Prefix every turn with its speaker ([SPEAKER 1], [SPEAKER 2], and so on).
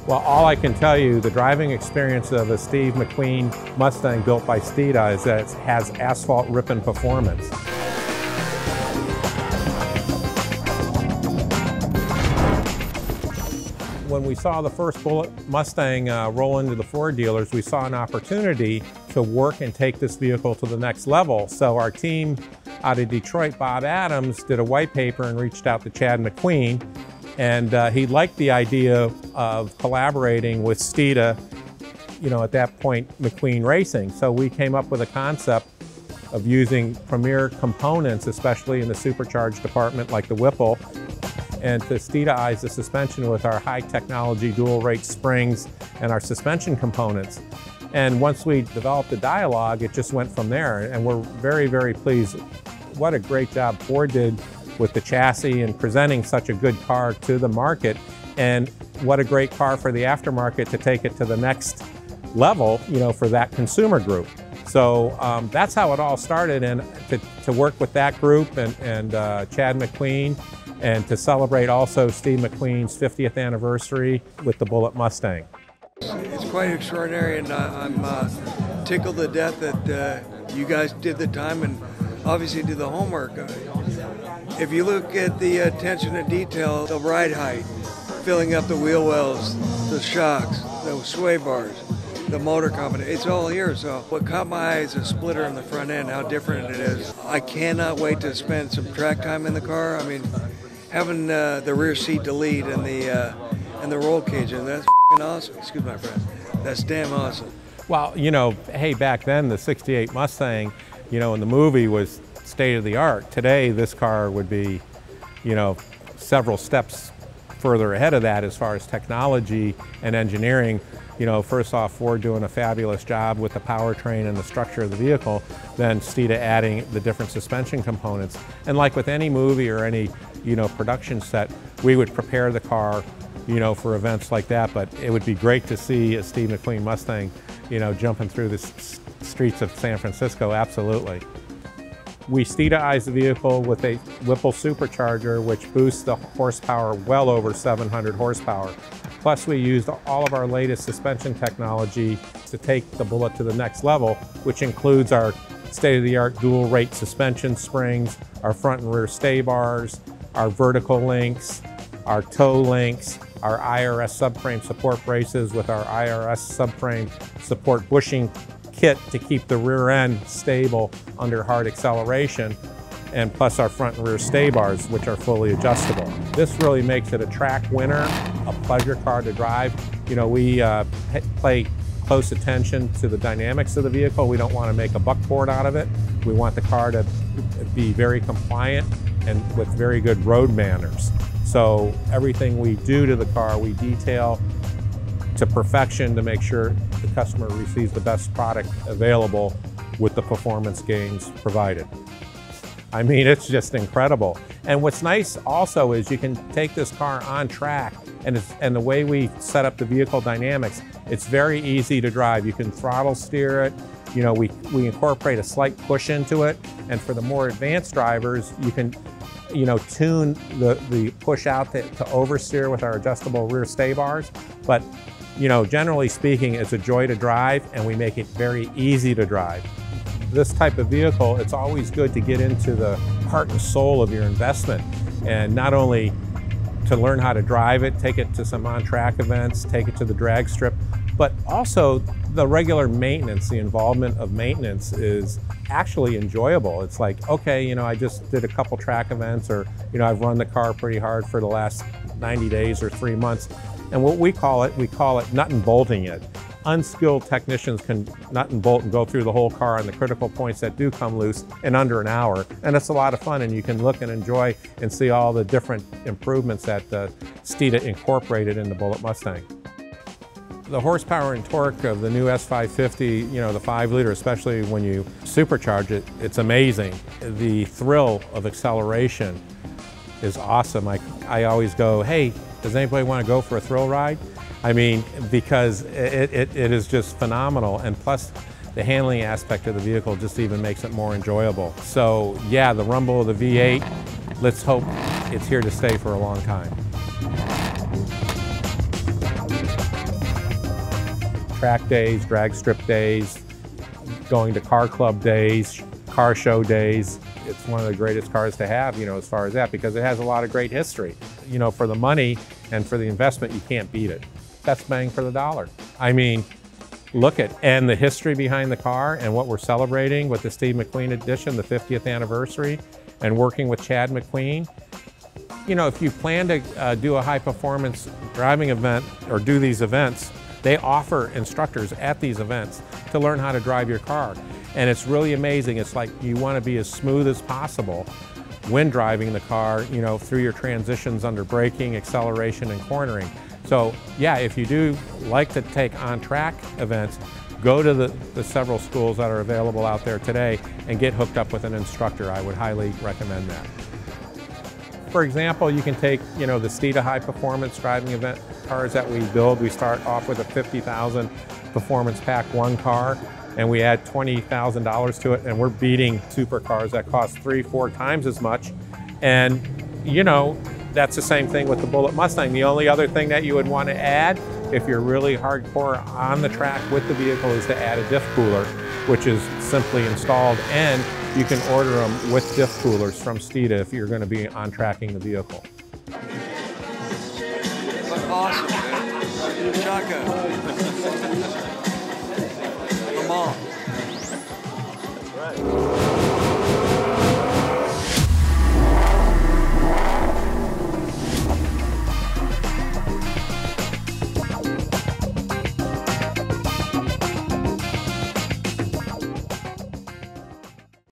[SPEAKER 1] Well, all I can tell you, the driving experience of a Steve McQueen Mustang built by Steeda is that it has asphalt ripping performance. When we saw the first Bullitt Mustang roll into the Ford dealers, we saw an opportunity to work and take this vehicle to the next level. So our team out of Detroit, Bob Adams, did a white paper and reached out to Chad McQueen. And he liked the idea of collaborating with Steeda, you know, at that point, McQueen Racing. So we came up with a concept of using premier components, especially in the supercharged department like the Whipple, and to Steeda-ize the suspension with our high technology dual rate springs and our suspension components. And once we developed the dialogue, it just went from there. And we're very, very pleased. What a great job Ford did with the chassis and presenting such a good car to the market. And what a great car for the aftermarket to take it to the next level, you know, for that consumer group. So that's how it all started. And to work with that group and Chad McQueen, and to celebrate also Steve McQueen's 50th anniversary with the Bullitt Mustang.
[SPEAKER 2] It's quite extraordinary, and I'm tickled to death that you guys did the time and obviously did the homework. If you look at the attention to detail, the ride height, filling up the wheel wells, the shocks, the sway bars, the motor combination, it's all here. So what caught my eye is a splitter in the front end, how different it is. I cannot wait to spend some track time in the car. I mean, having the rear seat to lead and the roll cage, and that's f***ing awesome. Excuse my friend. That's damn awesome.
[SPEAKER 1] Well, you know, hey, back then the '68 Mustang, you know, in the movie was state of the art. Today, this car would be, you know, several steps further ahead of that as far as technology and engineering. You know, first off, Ford doing a fabulous job with the powertrain and the structure of the vehicle, then Steeda adding the different suspension components. And like with any movie or any, you know, production set, we would prepare the car, you know, for events like that. But it would be great to see a Steve McQueen Mustang, you know, jumping through the streets of San Francisco, absolutely. We Steeda-ize the vehicle with a Whipple supercharger, which boosts the horsepower well over 700 horsepower. Plus, we used all of our latest suspension technology to take the Bullitt to the next level, which includes our state-of-the-art dual rate suspension springs, our front and rear stay bars, our vertical links, our toe links, our IRS subframe support braces with our IRS subframe support bushing kit to keep the rear end stable under hard acceleration, and plus our front and rear stay bars, which are fully adjustable. This really makes it a track winner, a pleasure car to drive. You know, we pay close attention to the dynamics of the vehicle. We don't want to make a buckboard out of it. We want the car to be very compliant and with very good road manners. So everything we do to the car, we detail to perfection to make sure the customer receives the best product available with the performance gains provided. I mean, it's just incredible. And what's nice also is you can take this car on track, and the way we set up the vehicle dynamics, it's very easy to drive. You can throttle steer it. You know, we incorporate a slight push into it, and for the more advanced drivers, you can, you know, tune the push out to oversteer with our adjustable rear stay bars. But, you know, generally speaking, it's a joy to drive, and we make it very easy to drive. This type of vehicle, it's always good to get into the heart and soul of your investment, and not only to learn how to drive it, take it to some on-track events, take it to the drag strip, but also the regular maintenance, the involvement of maintenance is actually enjoyable. It's like, okay, you know, I just did a couple track events, or, you know, I've run the car pretty hard for the last 90 days or 3 months. And what we call it nut and bolting it. Unskilled technicians can nut and bolt and go through the whole car on the critical points that do come loose in under an hour. And it's a lot of fun, and you can look and enjoy and see all the different improvements that Steeda incorporated in the Bullitt Mustang. The horsepower and torque of the new S550, you know, the 5-liter, especially when you supercharge it, it's amazing. The thrill of acceleration is awesome. I always go, hey, does anybody want to go for a thrill ride? I mean, because it is just phenomenal, and plus the handling aspect of the vehicle just even makes it more enjoyable. So yeah, the rumble of the V8, let's hope it's here to stay for a long time. track days, drag strip days, going to car club days, car show days. It's one of the greatest cars to have, you know, as far as that, because it has a lot of great history. You know, for the money and for the investment, you can't beat it. Best bang for the dollar. I mean, look at, and the history behind the car and what we're celebrating with the Steve McQueen Edition, the 50th anniversary, and working with Chad McQueen. You know, if you plan to do a high performance driving event or do these events, they offer instructors at these events to learn how to drive your car. And it's really amazing. It's like you want to be as smooth as possible when driving the car, you know, through your transitions under braking, acceleration, and cornering. So yeah, if you do like to take on-track events, go to the several schools that are available out there today and get hooked up with an instructor. I would highly recommend that. For example, you can take, you know, the Steeda high performance driving event cars that we build. We start off with a 50,000 Performance Pack 1 car, and we add $20,000 to it, and we're beating supercars that cost 3-4 times as much. And, you know, that's the same thing with the Bullitt Mustang. The only other thing that you would want to add, if you're really hardcore on the track with the vehicle, is to add a diff cooler, which is simply installed, and you can order them with diff coolers from Steeda if you're going to be on tracking the vehicle.
[SPEAKER 2] Awesome, man. Shotgun. Come on. That's right.